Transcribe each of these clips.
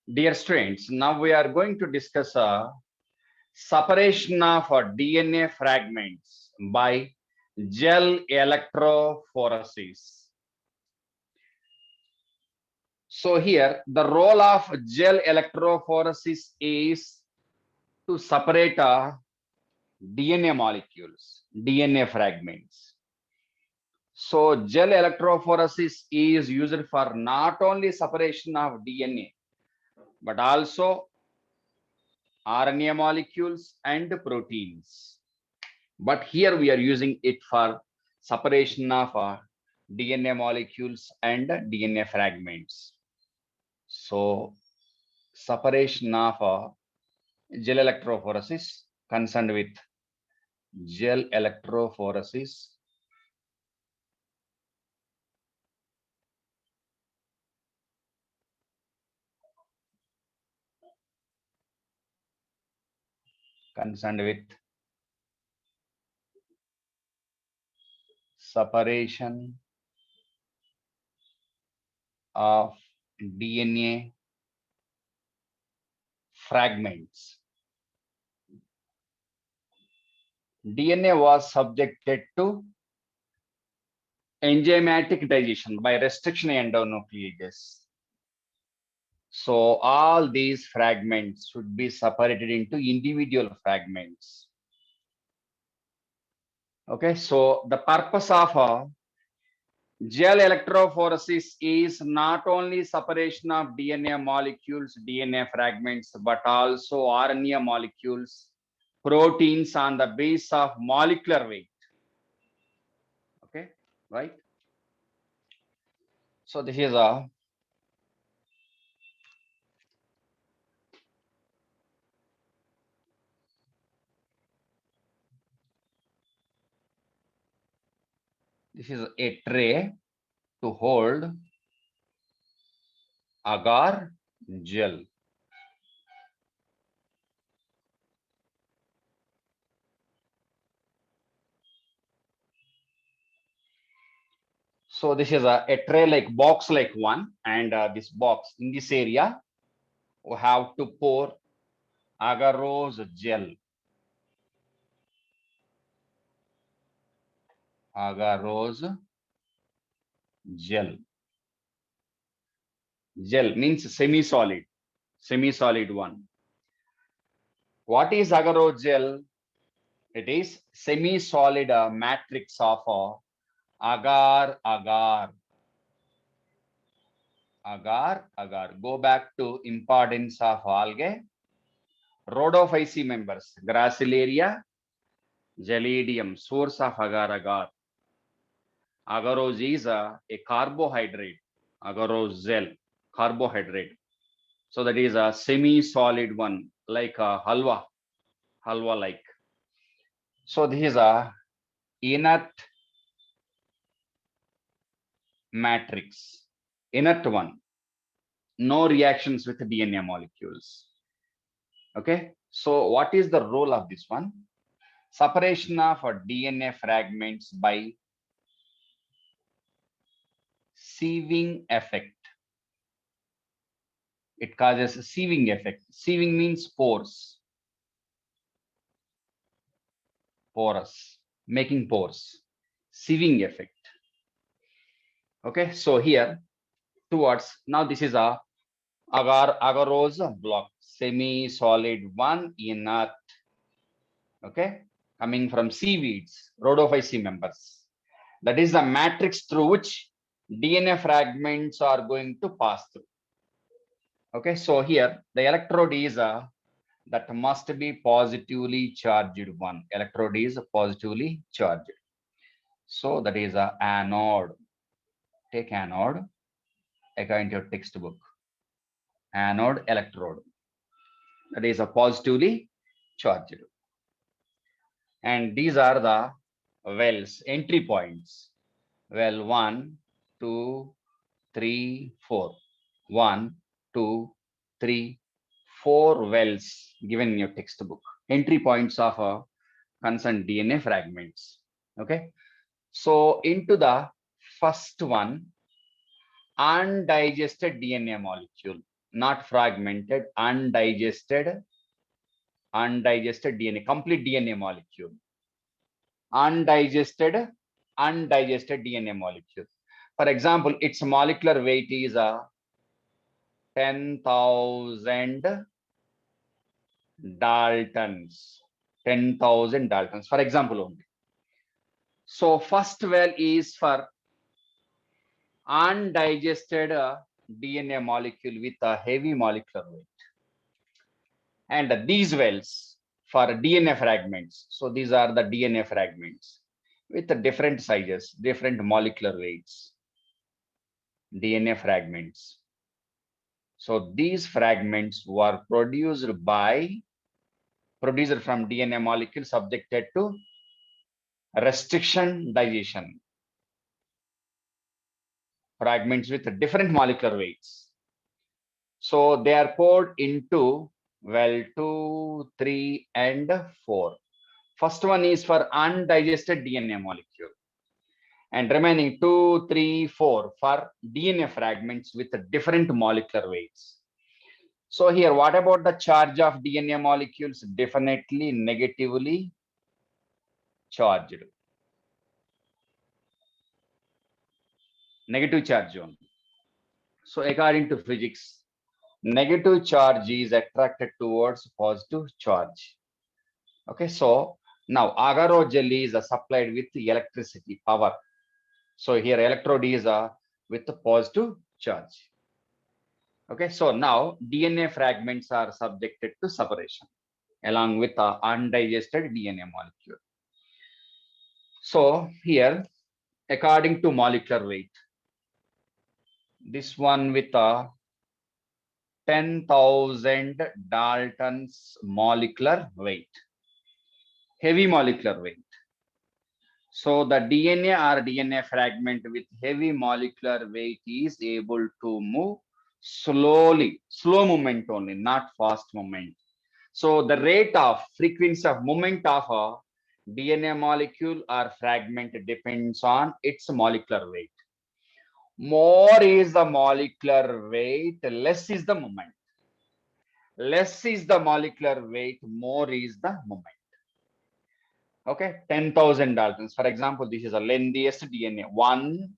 Dear students, now we are going to discuss separation of DNA fragments by gel electrophoresis. So here the role of gel electrophoresis is to separate DNA molecules, DNA fragments. So gel electrophoresis is used for not only separation of DNA but also RNA molecules and proteins. But here we are using it for separation of DNA molecules and DNA fragments. So separation of gel electrophoresis concerned with gel electrophoresis concerned with separation of DNA fragments. DNA was subjected to enzymatic digestion by restriction endonucleases. So all these fragments should be separated into individual fragments. Okay, so the purpose of gel electrophoresis is not only separation of DNA molecules, DNA fragments, but also RNA molecules, proteins on the base of molecular weight. Okay, right? So this is a tray to hold agar gel. So this is a tray like box like one, and this box in this area we have to pour agarose gel. Agarose gel. Gel means semi-solid, semi-solid one. What is agarose gel? It is semi-solid matrix of agar, agar, agar, agar. Go back to importance of algae. Rhodophyceae members, Gracilaria, Gelidium, source of agar, agar. Agarose is a carbohydrate. Agarose gel, carbohydrate. So that is a semi-solid one, like a halwa, halwa like. So this is a inert matrix, inert one, no reactions with DNA molecules. Okay, so what is the role of this one? Separation of DNA fragments by sieving effect. It causes a sieving effect. Sieving means pores, porous, making pores, sieving effect. Okay, so here towards, now this is a agarose block, semi-solid one inert. Okay, coming from seaweeds, rhodophyceae members. That is the matrix through which DNA fragments are going to pass through. Okay, so here the electrode is that must be positively charged one. Electrode is positively charged. So that is a anode. Take anode according to your textbook. Anode electrode. That is a positively charged. And these are the wells, entry points. Well, 1, 2, 3, 4. 1, 2, 3, 4 wells given in your textbook. Entry points of concerned DNA fragments. Okay. So into the first one, undigested DNA molecule. not fragmented, undigested DNA, complete DNA molecule. Undigested DNA molecule. For example, its molecular weight is 10,000 Daltons. 10,000 Daltons, for example only. So first well is for undigested DNA molecule with a heavy molecular weight. And these wells for DNA fragments. So these are the DNA fragments with the different sizes, different molecular weights. DNA fragments. So these fragments were produced from DNA molecule subjected to restriction digestion. Fragments with different molecular weights. So they are poured into well 2, 3, and 4. First one is for undigested DNA molecule. And remaining 2, 3, 4 for DNA fragments with different molecular weights. So here, what about the charge of DNA molecules? Definitely negatively charged. Negative charge only. So according to physics, negative charge is attracted towards positive charge. Okay, so now agar jelly is supplied with electricity power. So here electrode is with the positive charge. Okay, so now DNA fragments are subjected to separation along with the undigested DNA molecule. So here, according to molecular weight, this one with a 10,000 Daltons molecular weight, heavy molecular weight. So the DNA or DNA fragment with heavy molecular weight is able to move slowly, slow movement only, not fast movement. So the rate of frequency of movement of a DNA molecule or fragment depends on its molecular weight. More is the molecular weight, less is the moment. Less is the molecular weight, more is the moment. Okay, 10,000 Daltons. For example, this is the lengthiest DNA, 1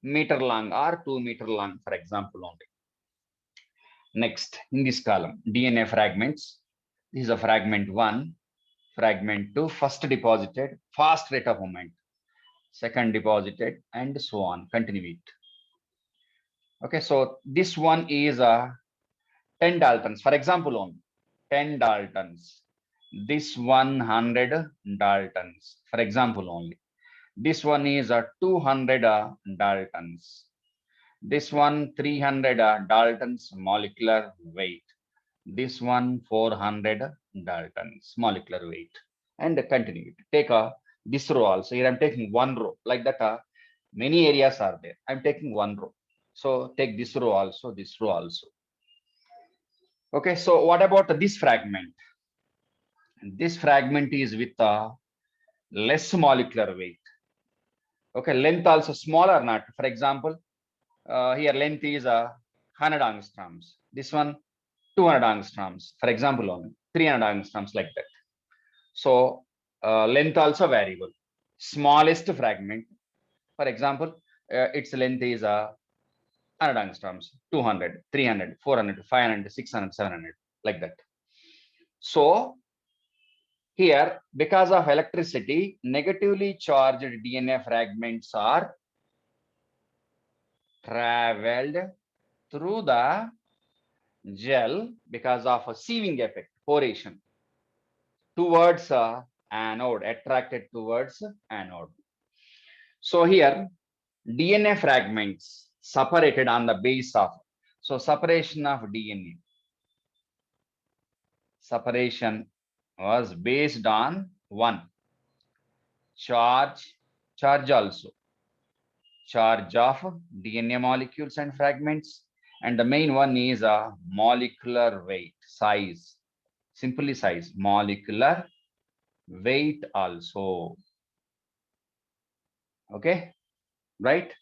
meter long or 2 meter long, for example, only. Next, in this column, DNA fragments. This is a fragment 1, fragment 2, first deposited, fast rate of movement, second deposited, and so on. Continue it. Okay, so this one is 10 Daltons, for example, only 10 Daltons. This 100 Daltons, for example, only. This one is 200 Daltons. This one 300 Daltons molecular weight. This one 400 Daltons molecular weight. And continue. Take this row also. Here I'm taking one row like that. Many areas are there. I'm taking one row. So take this row also, this row also. Okay, so what about this fragment? This fragment is with less molecular weight. Okay, length also small or not. For example, here length is 100 angstroms. This one 200 angstroms. For example, only 300 angstroms like that. So length also variable. Smallest fragment. For example, its length is 100 angstroms, 200, 300, 400, 500, 600, 700, like that. So here, because of electricity, negatively charged DNA fragments are traveled through the gel because of a sieving effect, poration, towards anode, attracted towards anode. So here, DNA fragments separated on the base of, so separation of DNA. Separation was based on one, charge also, charge of DNA molecules and fragments, and the main one is a molecular weight, size, simply size, molecular weight also. Okay, right?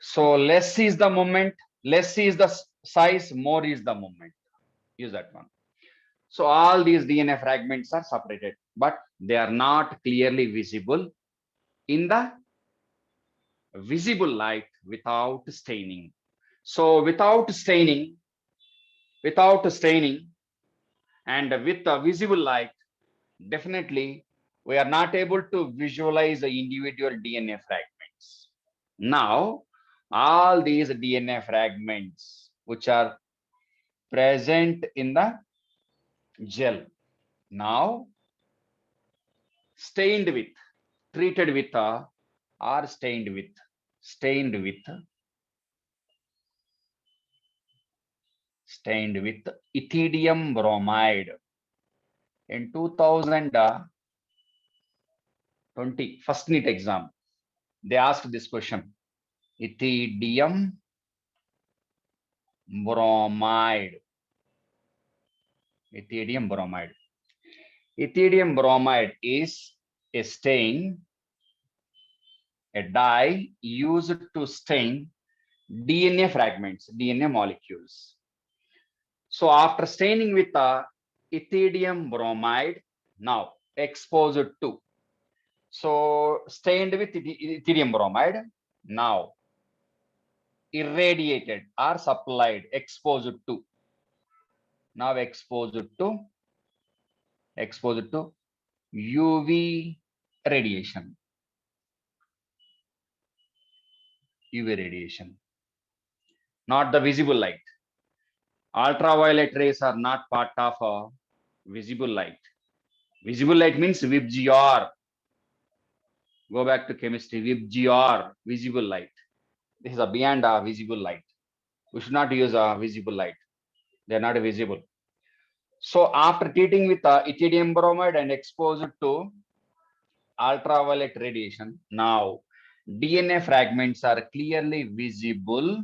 So less is the moment, less is the size, more is the movement. Use that one. So all these DNA fragments are separated, but they are not clearly visible in the visible light without staining. So without staining and with the visible light, definitely we are not able to visualize the individual DNA fragments. Now, all these DNA fragments which are present in the gel now stained with, treated with, or stained with ethidium bromide. In 2020 first NEET exam, they asked this question: ethidium bromide. Ethidium bromide. Ethidium bromide is a stain, a dye used to stain DNA fragments, DNA molecules. So after staining with ethidium bromide, now exposed to. So stained with ethidium bromide, now irradiated or supplied, exposed to. Now exposed to UV radiation. UV radiation, not the visible light. Ultraviolet rays are not part of visible light. Visible light means VIBGR. Go back to chemistry. VIBGR, visible light. This is a beyond visible light. We should not use a visible light. They are not visible. So after treating with ethidium bromide and exposed to ultraviolet radiation, now DNA fragments are clearly visible.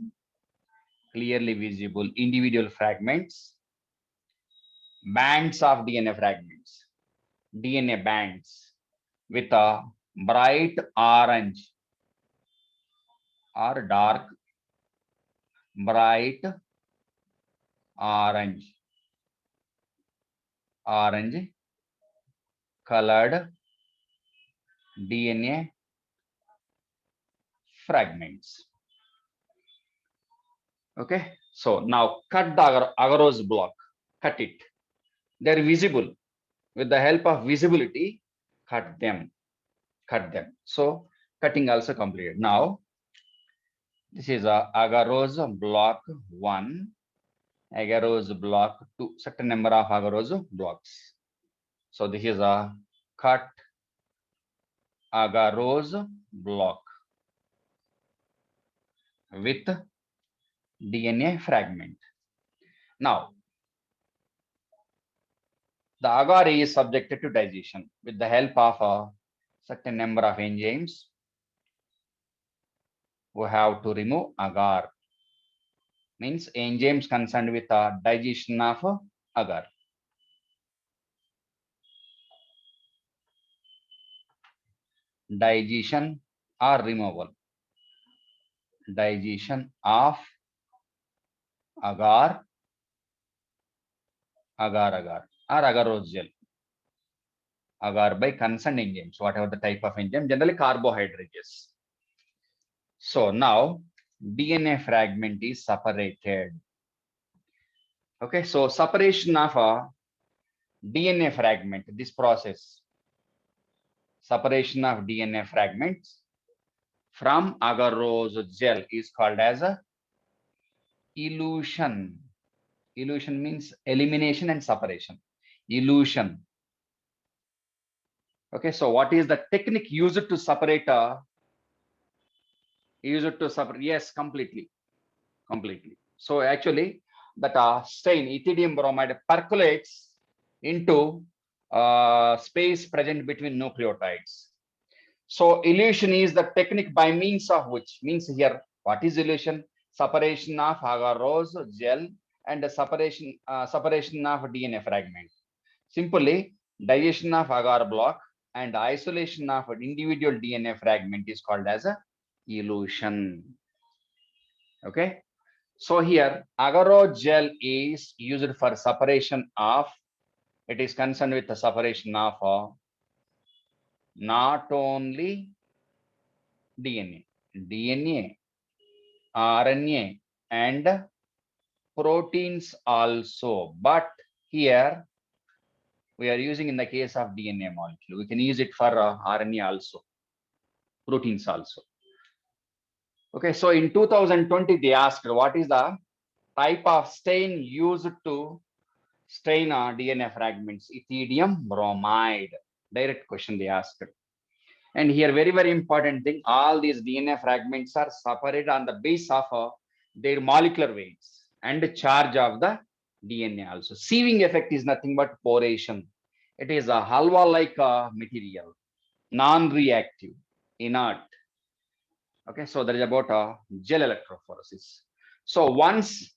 Individual fragments, bands of DNA fragments, DNA bands with a bright orange or dark bright orange colored DNA fragments. Okay, so now cut the agarose block, cut it. They're visible. With the help of visibility, cut them. So cutting also completed. Now this is a agarose block 1, agarose block 2, certain number of agarose blocks. So this is a cut agarose block with DNA fragment. Now the agar is subjected to digestion with the help of a certain number of enzymes. We have to remove agar, means enzymes concerned with the digestion of agar. Digestion or removal. Digestion of agar or agarose gel. Agar by concerned enzymes, whatever the type of enzyme, generally carbohydrates. So now DNA fragment is separated. Okay, so separation of a DNA fragment, this process, separation of DNA fragments from agarose gel is called as a elution. Elution means elimination and separation. Elution. Okay, so what is the technique used to separate? Yes, completely. So actually, that stain ethidium bromide percolates into space present between nucleotides. So elution is the technique by means of which, means here, what is elution? Separation of agarose gel and the separation of DNA fragment. Simply, digestion of agar block and isolation of an individual DNA fragment is called as a elution. Okay, So here, agarogel is used for separation of, it is concerned with the separation of not only DNA, RNA, and proteins also. But here we are using in the case of DNA molecule. We can use it for RNA also, proteins also. Okay, so in 2020, they asked what is the type of stain used to stain DNA fragments? Ethidium bromide. Direct question they asked. And here, very, very important thing, all these DNA fragments are separated on the base of their molecular weights and charge of the DNA also. Sieving effect is nothing but poration. It is a halva-like material, non-reactive, inert. Okay, so that is about gel electrophoresis. So once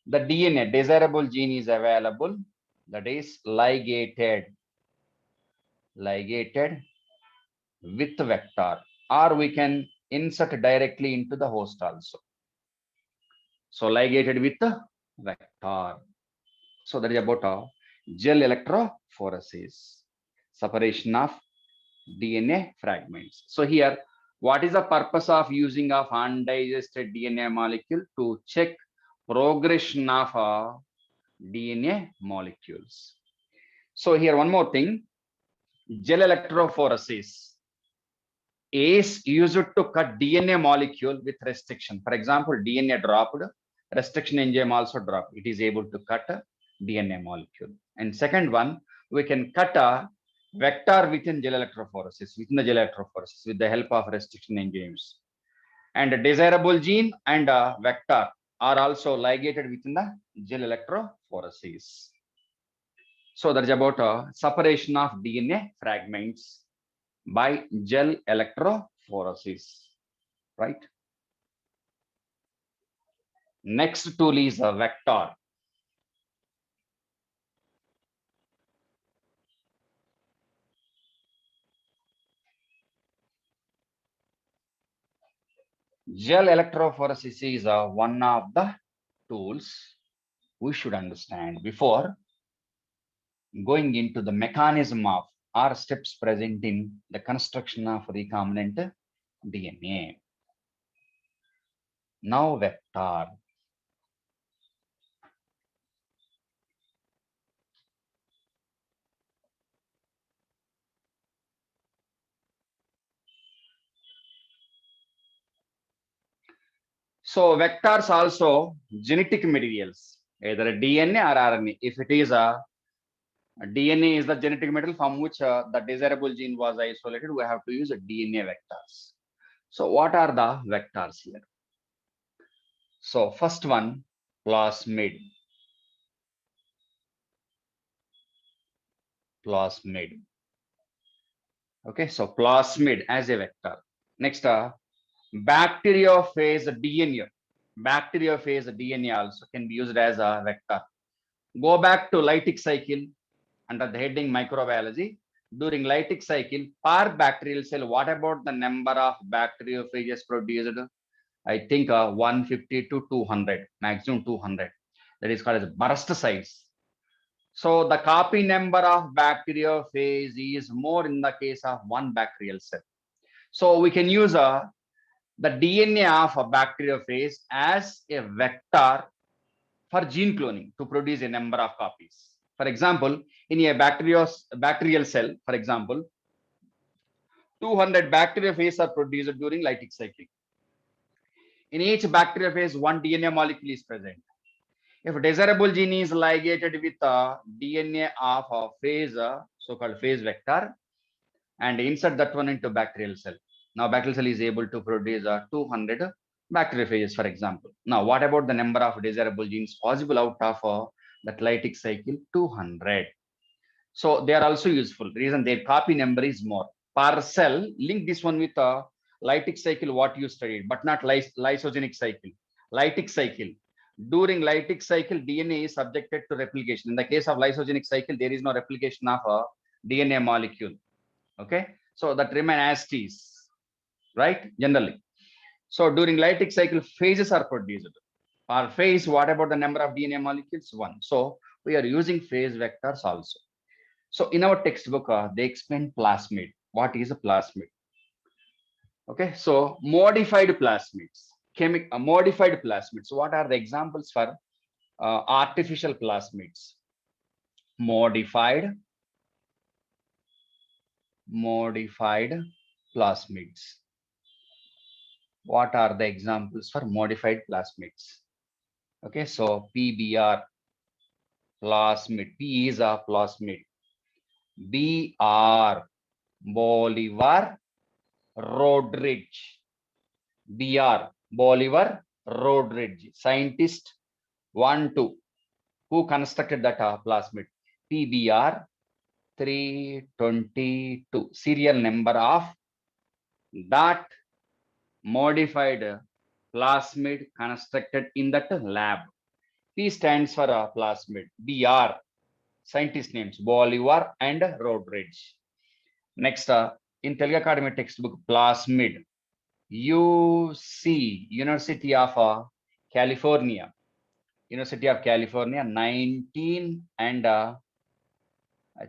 the DNA desirable gene is available, that is ligated with vector, or we can insert directly into the host also. So ligated with the vector. So that is about gel electrophoresis, separation of DNA fragments. So here, what is the purpose of using of undigested DNA molecule? To check progression of DNA molecules. So here, one more thing, gel electrophoresis is used to cut DNA molecule with restriction. For example, DNA dropped, restriction enzyme also dropped. It is able to cut a DNA molecule. And second one, we can cut a vector within gel electrophoresis, within the gel electrophoresis with the help of restriction enzymes. And a desirable gene and a vector are also ligated within the gel electrophoresis. So that is about separation of DNA fragments by gel electrophoresis, right? Next tool is a vector. Gel electrophoresis is one of the tools we should understand before going into the mechanism of or steps present in the construction of recombinant DNA. Now vector. So vectors also genetic materials, either DNA or RNA. If it is a DNA is the genetic material from which the desirable gene was isolated, we have to use DNA vectors. So what are the vectors here? So first one, plasmid. Okay, so plasmid as a vector. Next, bacteriophage DNA. Bacteriophage DNA also can be used as a vector. Go back to lytic cycle under the heading microbiology. During lytic cycle, per bacterial cell, what about the number of bacteriophages produced? I think 150 to 200, maximum 200. That is called as burst size. So the copy number of bacteriophage is more in the case of one bacterial cell. So we can use the DNA of a bacteriophage as a vector for gene cloning to produce a number of copies. For example, in a bacterial cell, for example, 200 bacteriophages are produced during lytic cycling. In each bacteriophage, one DNA molecule is present. If desirable gene is ligated with DNA of a phase, so-called phase vector, and insert that one into bacterial cell. Now bacterial cell is able to produce 200 bacteriophages, for example. Now what about the number of desirable genes possible out of that lytic cycle? 200. So they are also useful. Reason their copy number is more. Per cell, link this one with lytic cycle, what you studied, but not lysogenic cycle. Lytic cycle. During lytic cycle, DNA is subjected to replication. In the case of lysogenic cycle, there is no replication of a DNA molecule. Okay, so that remain as is, right? Generally. So during lytic cycle, phases are produced. Or phase, what about the number of DNA molecules? 1. So we are using phase vectors also. So in our textbook, they explain plasmid. What is a plasmid? Okay, so modified plasmids, modified plasmids. What are the examples for artificial plasmids? Modified plasmids. What are the examples for modified plasmids? Okay, so PBR plasmid. P is a plasmid. BR Bolivar Rodriguez. BR Bolivar Rodriguez. Scientist 1, 2. Who constructed that plasmid? PBR 322. Serial number of that modified plasmid constructed in that lab. P stands for plasmid. BR, scientist names Bolivar and Rodriguez. Next, in Telugu Academy textbook, plasmid. UC, University of California. University of California, 19 and I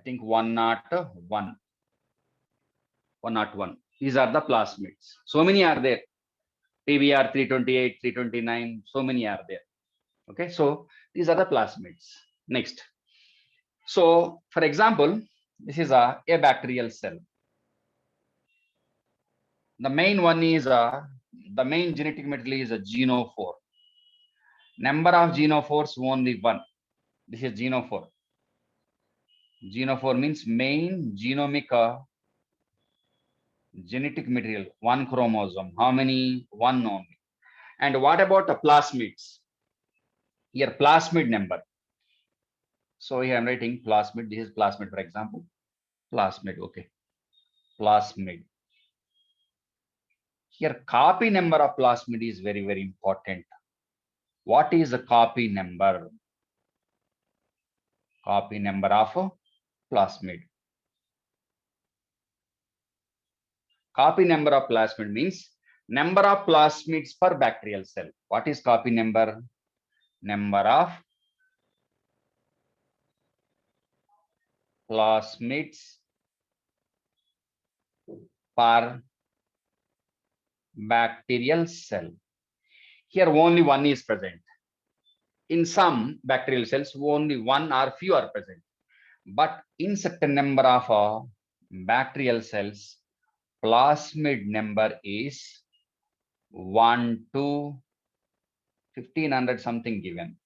think 101. 101. These are the plasmids. So many are there. PBR 328, 329, so many are there. Okay, so these are the plasmids. Next. So, for example, this is a bacterial cell. The main one is the main genetic material is a genophore. Number of genophores only 1. This is genophore. Genophore means main genomic genetic material, 1 chromosome. How many? 1 only. And what about the plasmids? Here, plasmid number. So here I'm writing plasmid. This is plasmid, for example. Plasmid, okay. Plasmid. Here, copy number of plasmid is very, very important. What is the copy number? Copy number of plasmid. Copy number of plasmid means number of plasmids per bacterial cell. What is copy number? Number of plasmids per bacterial cell. Here only 1 is present. In some bacterial cells, only 1 or few are present. But in certain number of bacterial cells, plasmid number is 1 to 1500 something given.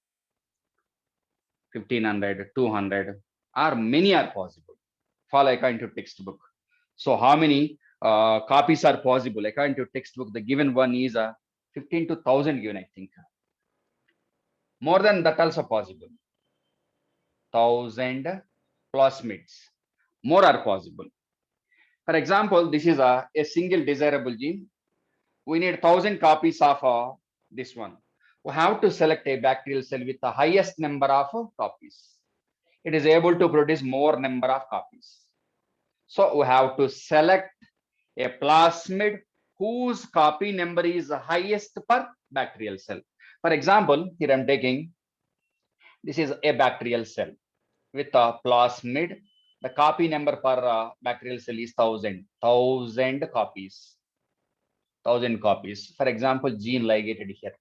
1500, 200, or many are possible. Follow according to textbook. So how many copies are possible? According to textbook, the given one is 15 to 1000 given, I think. More than that also possible. 1000 plasmids. More are possible. For example, this is a single desirable gene. We need 1000 copies of this one. We have to select a bacterial cell with the highest number of copies. It is able to produce more number of copies. So we have to select a plasmid whose copy number is the highest per bacterial cell. For example, here I'm taking, this is a bacterial cell with a plasmid. The copy number per bacterial cell is 1000 copies. 1000 copies. For example, gene ligated here.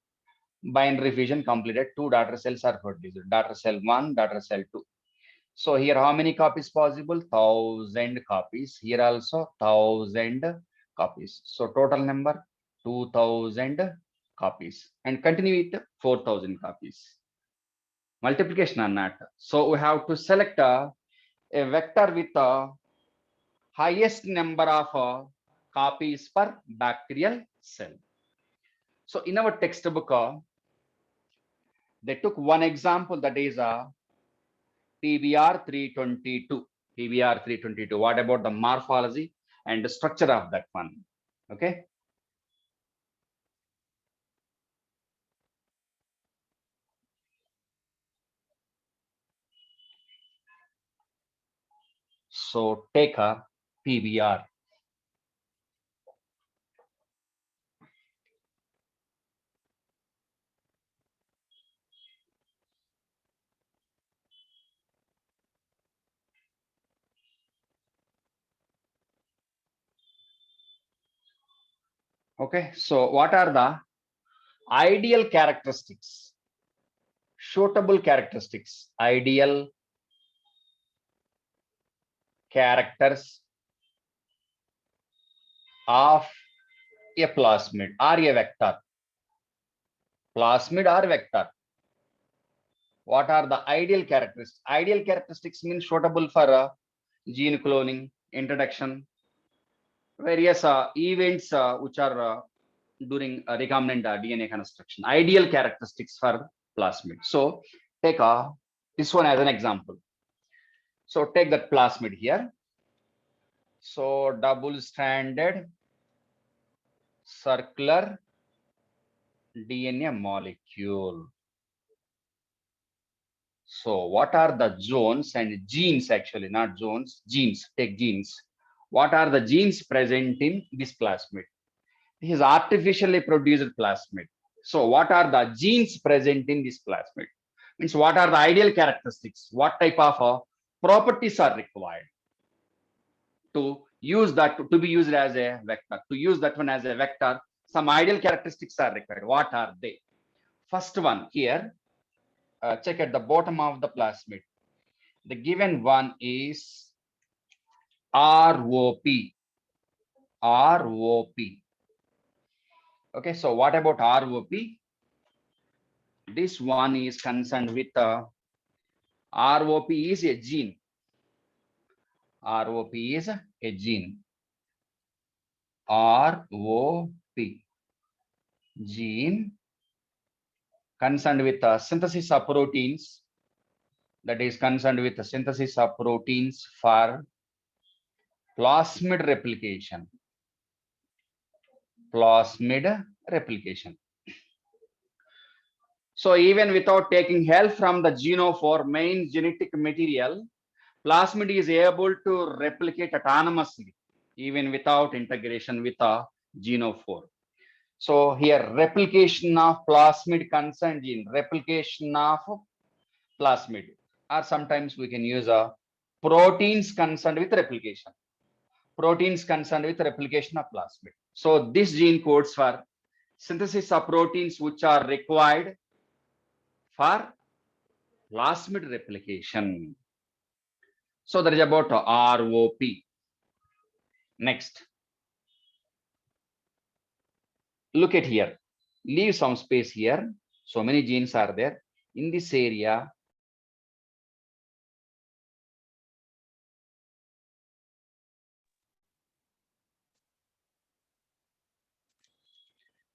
Binary fission completed, 2 daughter cells are produced. Daughter cell 1, daughter cell 2. So here how many copies possible? 1000 copies. Here also 1000 copies. So total number 2000 copies. And continue with 4000 copies. Multiplication or not. So we have to select a vector with the highest number of copies per bacterial cell. So in our textbook, they took one example, that is PBR 322. PBR 322. What about the morphology and the structure of that one? Okay. So take a PBR. Okay, so what are the ideal characteristics, suitable characteristics, ideal characters of a plasmid or a vector? Plasmid or vector? What are the ideal characteristics? Ideal characteristics means suitable for gene cloning, introduction, various events which are during recombinant DNA construction. Ideal characteristics for plasmid. So take this one as an example. So take that plasmid here. So double-stranded circular DNA molecule. So what are the zones and genes, actually not zones, genes, take genes. What are the genes present in this plasmid? This is artificially produced plasmid. So what are the genes present in this plasmid? Means what are the ideal characteristics? What type of properties are required to use that, to be used as a vector? To use that one as a vector, some ideal characteristics are required. What are they? First one here, check at the bottom of the plasmid. The given one is ROP. ROP. Okay, so what about ROP? This one is concerned with ROP is a gene. ROP is a gene. ROP gene concerned with synthesis of proteins. That is concerned with the synthesis of proteins for plasmid replication. Plasmid replication. So even without taking help from the genophore main genetic material, plasmid is able to replicate autonomously, even without integration with a genophore. So here, replication of plasmid concerned gene, replication of plasmid, or sometimes we can use a proteins concerned with replication. Proteins concerned with replication of plasmid. So this gene codes for synthesis of proteins which are required for plasmid replication. So that is about ROP. Next, look at here. Leave some space here. So many genes are there. In this area,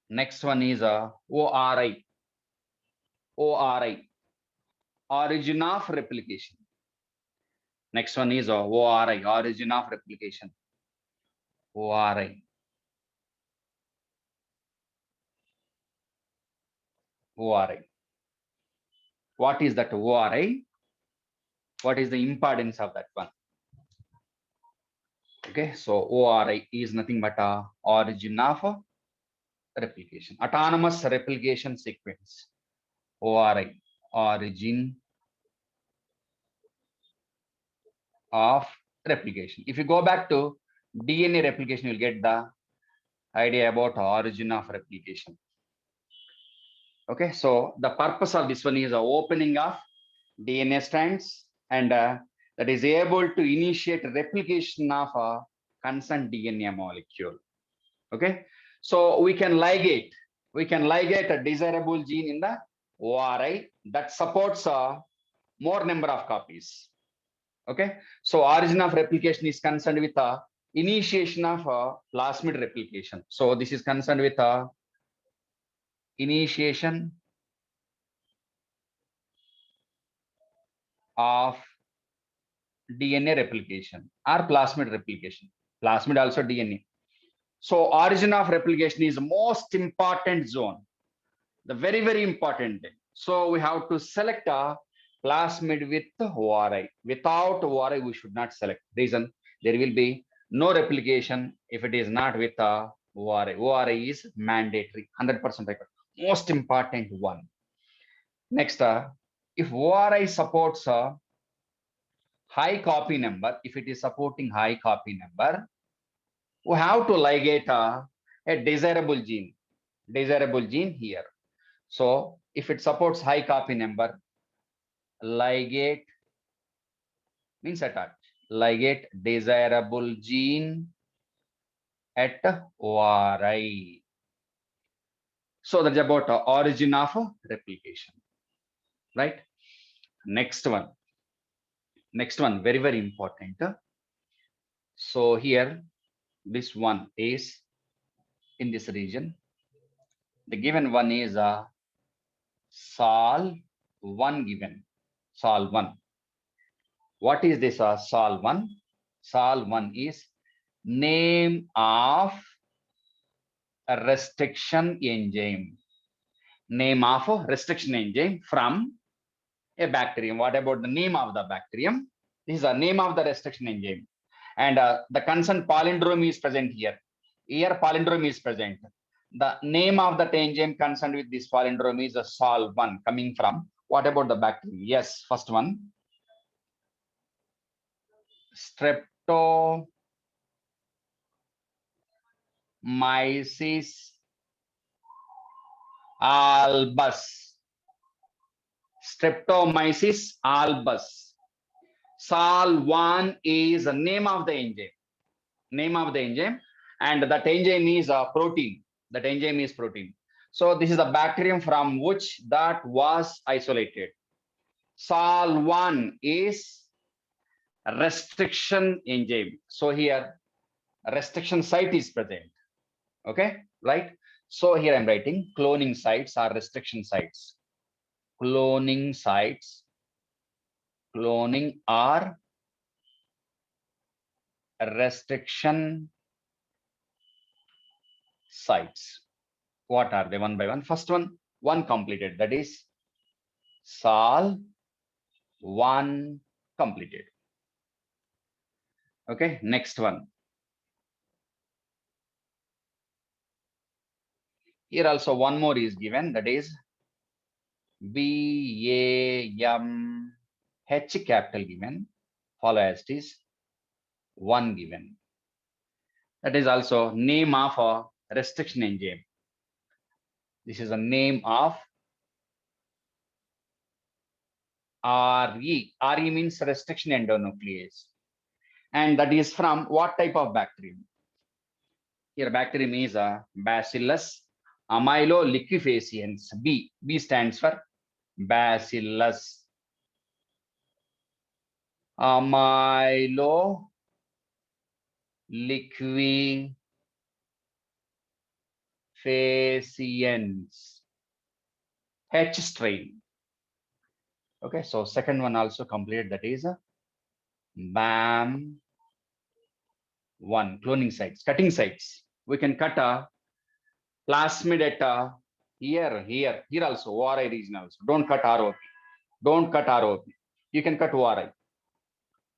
next one is ORI. ORI, origin of replication. Next one is ORI, origin of replication. ORI. ORI. What is that ORI? What is the importance of that one? Okay, so ORI is nothing but origin of replication, autonomous replication sequence. ORI, origin of replication. If you go back to DNA replication, you'll get the idea about origin of replication. Okay, so the purpose of this one is the opening of DNA strands, and that is able to initiate replication of a concerned DNA molecule. Okay, so we can ligate a desirable gene in the ORI that supports more number of copies. Okay, so origin of replication is concerned with initiation of plasmid replication. So this is concerned with initiation of DNA replication or plasmid replication. Plasmid also DNA. So origin of replication is most important zone, the very important. So we have to select a plasmid with ORI. Without ORI, we should not select. Reason, there will be no replication if it is not with ORI. ORI is mandatory, 100% required. Most important one. Next, if ORI supports a high copy number, if it is supporting high copy number, we have to ligate a desirable gene here. So if it supports high copy number, ligate means attach, ligate desirable gene at ORI. So that's about origin of replication, right? Next one, very, very important. So here, this one is in this region. The given one is a Sol1 given, Sol1. What is this Sol1? Sol1 is name of a restriction enzyme. Name of a restriction enzyme from a bacterium. What about the name of the bacterium? This is the name of the restriction enzyme. And the concerned palindrome is present here. Here palindrome is present. The name of the enzyme concerned with this palindrome is a Sol1 coming from. What about the bacterium? Yes, first one. Streptomyces albus. Streptomyces albus. Sol1 is the name of the enzyme. Name of the enzyme, and that enzyme is a protein. That enzyme is protein. So this is the bacterium from which that was isolated. Sol1 is restriction enzyme. So here restriction site is present. Okay, right? So here I'm writing cloning sites are restriction sites. Cloning sites. Cloning are restriction sites. What are they one by one? First one completed. That is Sol1 completed. Okay, next one. Here also one more is given. That is BAMH capital given. Follow as it is 1 given. That is also name of a restriction enzyme. This is a name of RE. RE means restriction endonuclease. And that is from what type of bacterium? Here bacterium is a Bacillus amyloliquefaciens. B. B stands for Bacillus amyloliquefaciens. H strain. Okay, so second one also completed. That is a BAM1 cloning sites, cutting sites. We can cut a plasmid at here also ORI region also. Don't cut ROP. Don't cut ROP. You can cut ORI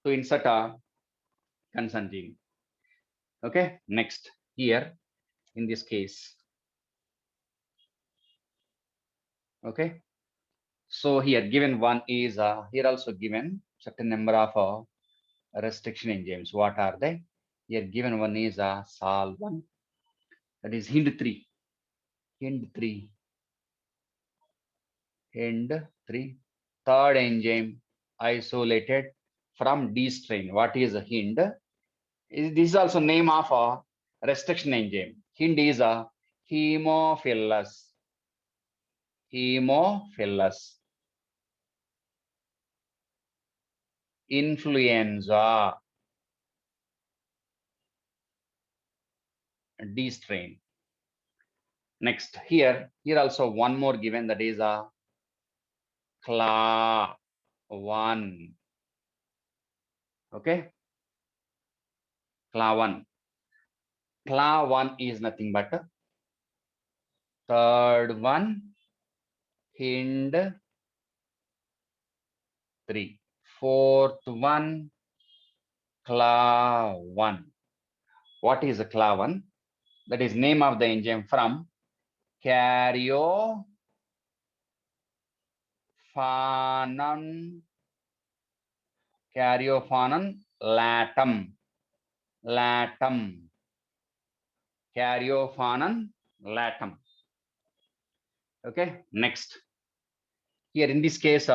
to insert a concerned gene. Okay, next here in this case. Okay, so here given one is here also given certain number of restriction enzymes. What are they? Here given one is Sol1. That is Hind3. Hind3. Hind3. Third enzyme isolated from D strain. What is a Hind? This is also name of a restriction enzyme. Hind is a Haemophilus. Haemophilus. Influenza. D strain. Next here also one more given, that is a CLA1. Okay, CLA1. CLA1 is nothing but third one Hind3. Fourth one CLA1. What is a CLA1? That is name of the enzyme from Caryophanon latum. Caryophanon latum. Okay, next. Here in this case,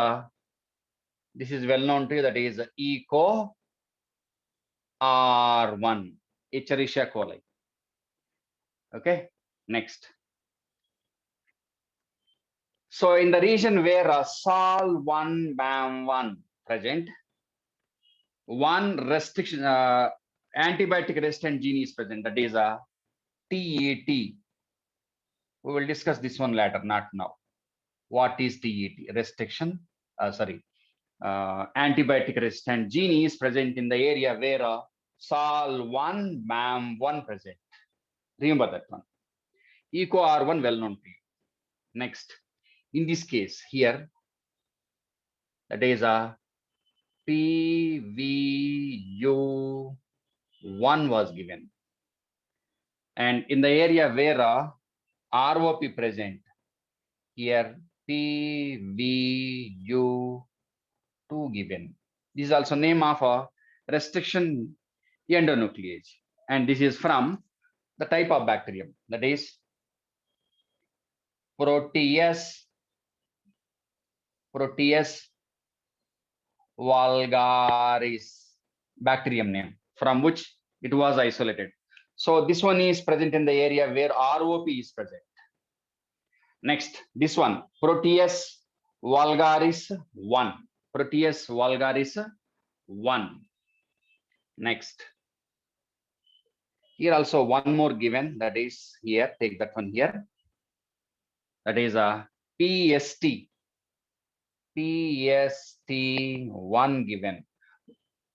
this is well known to you, that is Eco R1, Escherichia coli. Okay, next. So in the region where Sol1 BAM1 present, one restriction, antibiotic resistant gene is present, that is a TAT. We will discuss this one later, not now. What is TAT? Restriction, antibiotic resistant gene is present in the area where Sol1 BAM1 present. Remember that one. Eco R1 well known to you. Next, in this case here, that is a PVU1 was given, and in the area where ROP present, here PVU2 given. This is also name of a restriction endonuclease, and this is from the type of bacterium, that is Proteus vulgaris, bacterium name from which it was isolated. So this one is present in the area where ROP is present. Next, this one, Proteus vulgaris 1. Proteus vulgaris 1. Next. Here also one more given, that is here, take that one here. That is a PST1 given.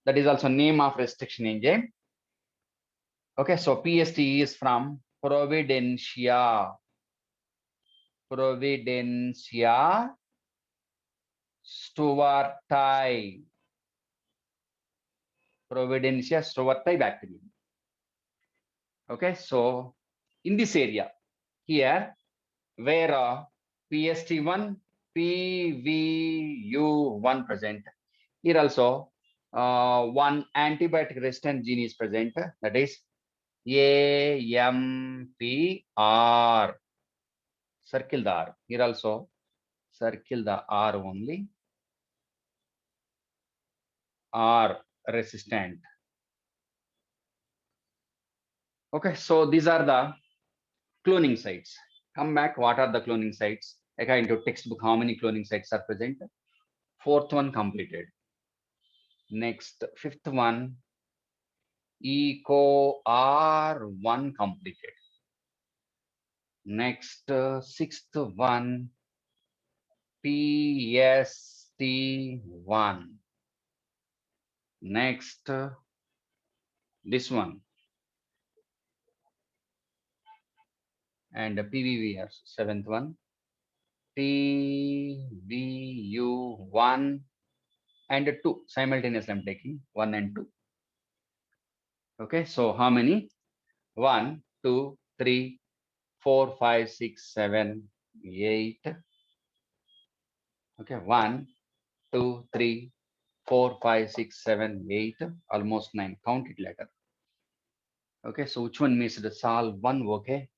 That is also name of restriction enzyme. Okay, so PST is from Providencia stewarti. Providencia stewarti bacterium. Okay, so in this area here where PST1, PVU1 present, here also one antibiotic resistant gene is present, that is AMPR. Circle the R. Here also circle the R only. R resistant. Okay, so these are the cloning sites. Come back, what are the cloning sites? According to textbook, how many cloning sites are present? Fourth one completed. Next, fifth one, Eco R1 completed. Next, sixth one, PST1. Next, this one. And PVV, seventh one, PVU1 and 2 simultaneously. I'm taking 1 and 2. Okay, so how many? 1, 2, 3, 4, 5, 6, 7, 8. Okay, 1, 2, 3, 4, 5, 6, 7, 8, almost 9. Count it later. Okay, so which one missed? Sol1, okay.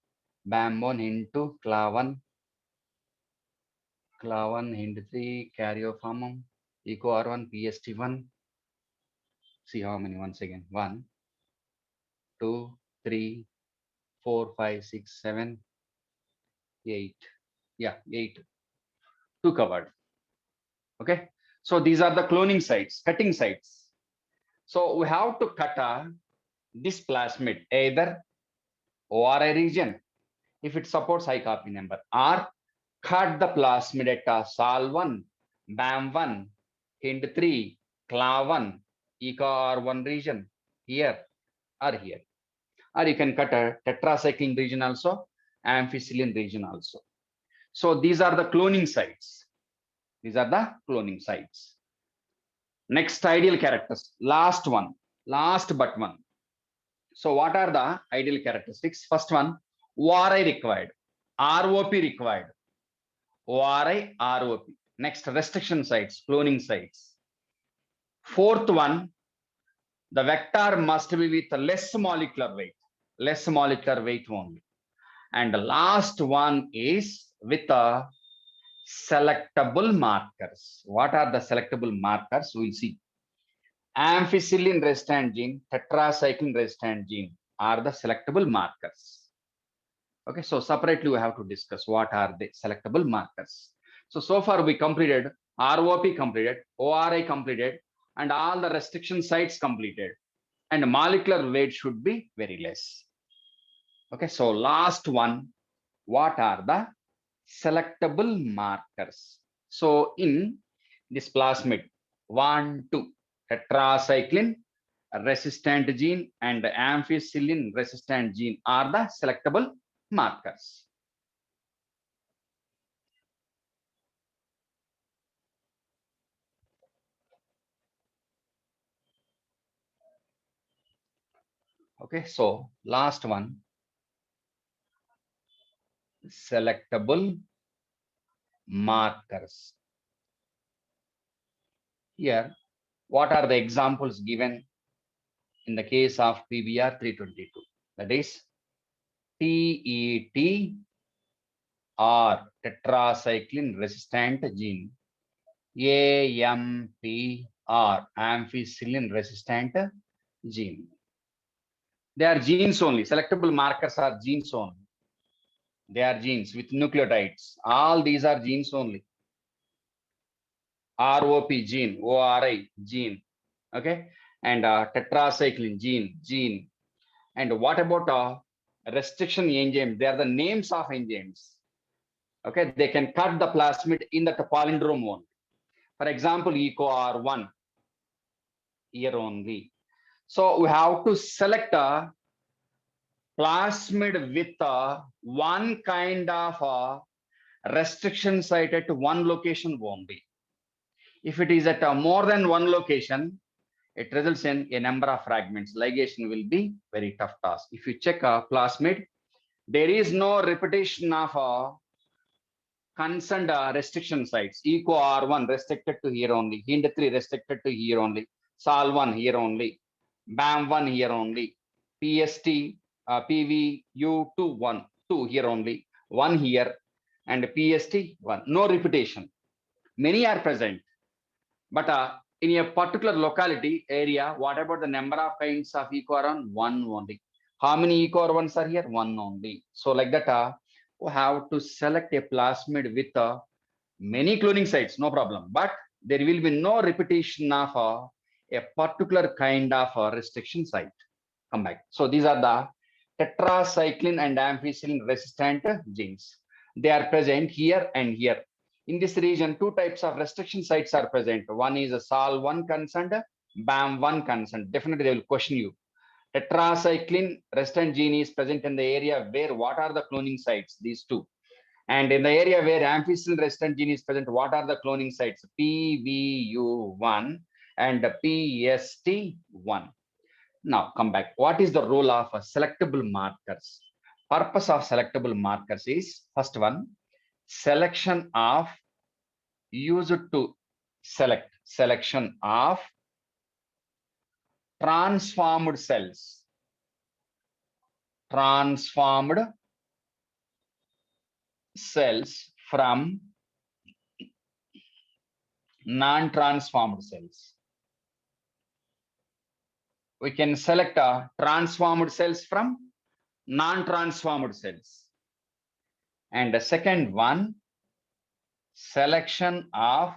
BAM1 into CLA1, into 3, Caryophanon, Eco R1, PST1. See how many once again? 1, 2, 3, 4, 5, 6, 7, 8. Yeah, 8. 2 covered. Okay, so these are the cloning sites, cutting sites. So we have to cut this plasmid either ORI region if it supports high copy number, or cut the plasmid at Sol1, BAM1, Hnd3, CLA1, ECOR1 region here or here. Or you can cut a tetracycline region also, ampicillin region also. So these are the cloning sites. These are the cloning sites. Next, ideal characters. Last one, last but one. So what are the ideal characteristics? First one, ORI required, ROP required, ORI, ROP. Next, restriction sites, cloning sites. Fourth one, the vector must be with less molecular weight. less molecular weight only. And the last one is with a selectable markers. What are the selectable markers? We'll see. Ampicillin resistant gene, tetracycline resistant gene are the selectable markers. Okay, so separately we have to discuss what are the selectable markers. So far we completed ROP completed, ORI completed, and all the restriction sites completed. And molecular weight should be very less. Okay, so last one, what are the selectable markers? So in this plasmid, 1, 2, tetracycline resistant gene and ampicillin resistant gene are the selectable markers. Okay, so last one, selectable markers. Here, what are the examples given in the case of PBR 322? That is TET or tetracycline resistant gene, AMP or ampicillin resistant gene. They are genes only. Selectable markers are genes only. They are genes with nucleotides. All these are genes only. ROP gene, ORI gene, okay, and tetracycline gene. And what about restriction enzyme? They are the names of enzymes. Okay, they can cut the plasmid in the palindrome one. For example, EcoR1 here only. So we have to select a plasmid with one kind of restriction site at one location only. If it is at more than one location, it results in a number of fragments. Ligation will be very tough task. If you check a plasmid, there is no repetition of concerned restriction sites. EcoR1 restricted to here only, HindIII restricted to here only, SAL1 here only, BAM1 here only, PST, PVU2 2 here only, 1 here, and PST1. No repetition. Many are present, but in a particular locality area, what about the number of kinds of EcoR1? 1 only. How many EcoR1s are here? 1 only. So like that, we have to select a plasmid with many cloning sites, no problem. But there will be no repetition of a particular kind of restriction site. Come back. So these are the tetracycline and ampicillin resistant genes. They are present here and here. In this region, two types of restriction sites are present. One is a SAL1 consent, BAM1 consent. Definitely they will question you. Tetracycline resistant gene is present in the area where what are the cloning sites? These two. And in the area where ampicillin resistant gene is present, what are the cloning sites? PVU1 and PST1. Now come back. What is the role of selectable markers? Purpose of selectable markers is first one, selection of used to select selection of transformed cells from non-transformed cells. We can select transformed cells from non-transformed cells. And the second one, selection of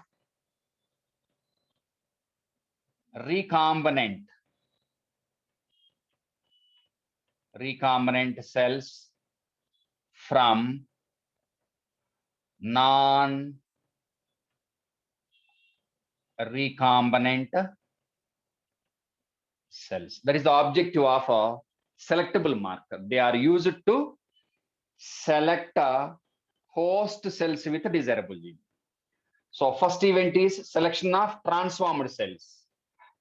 recombinant cells from non-recombinant cells. That is the objective of a selectable marker. They are used to select host cells with a desirable gene. So first event is selection of transformed cells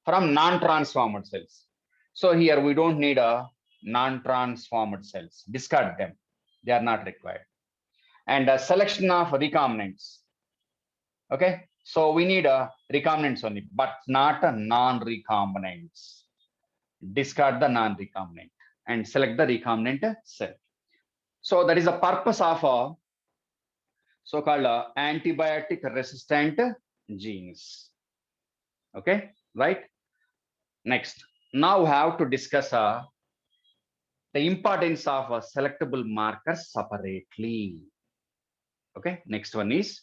from non-transformed cells. So here we don't need a non-transformed cells. Discard them. They are not required. And a selection of recombinants. Okay. So we need a recombinants only, but not a non-recombinants. Discard the non-recombinant. and select the recombinant cell. So that is the purpose of so-called antibiotic resistant genes. Okay, right? Next, now we have to discuss the importance of selectable markers separately. Okay, next one is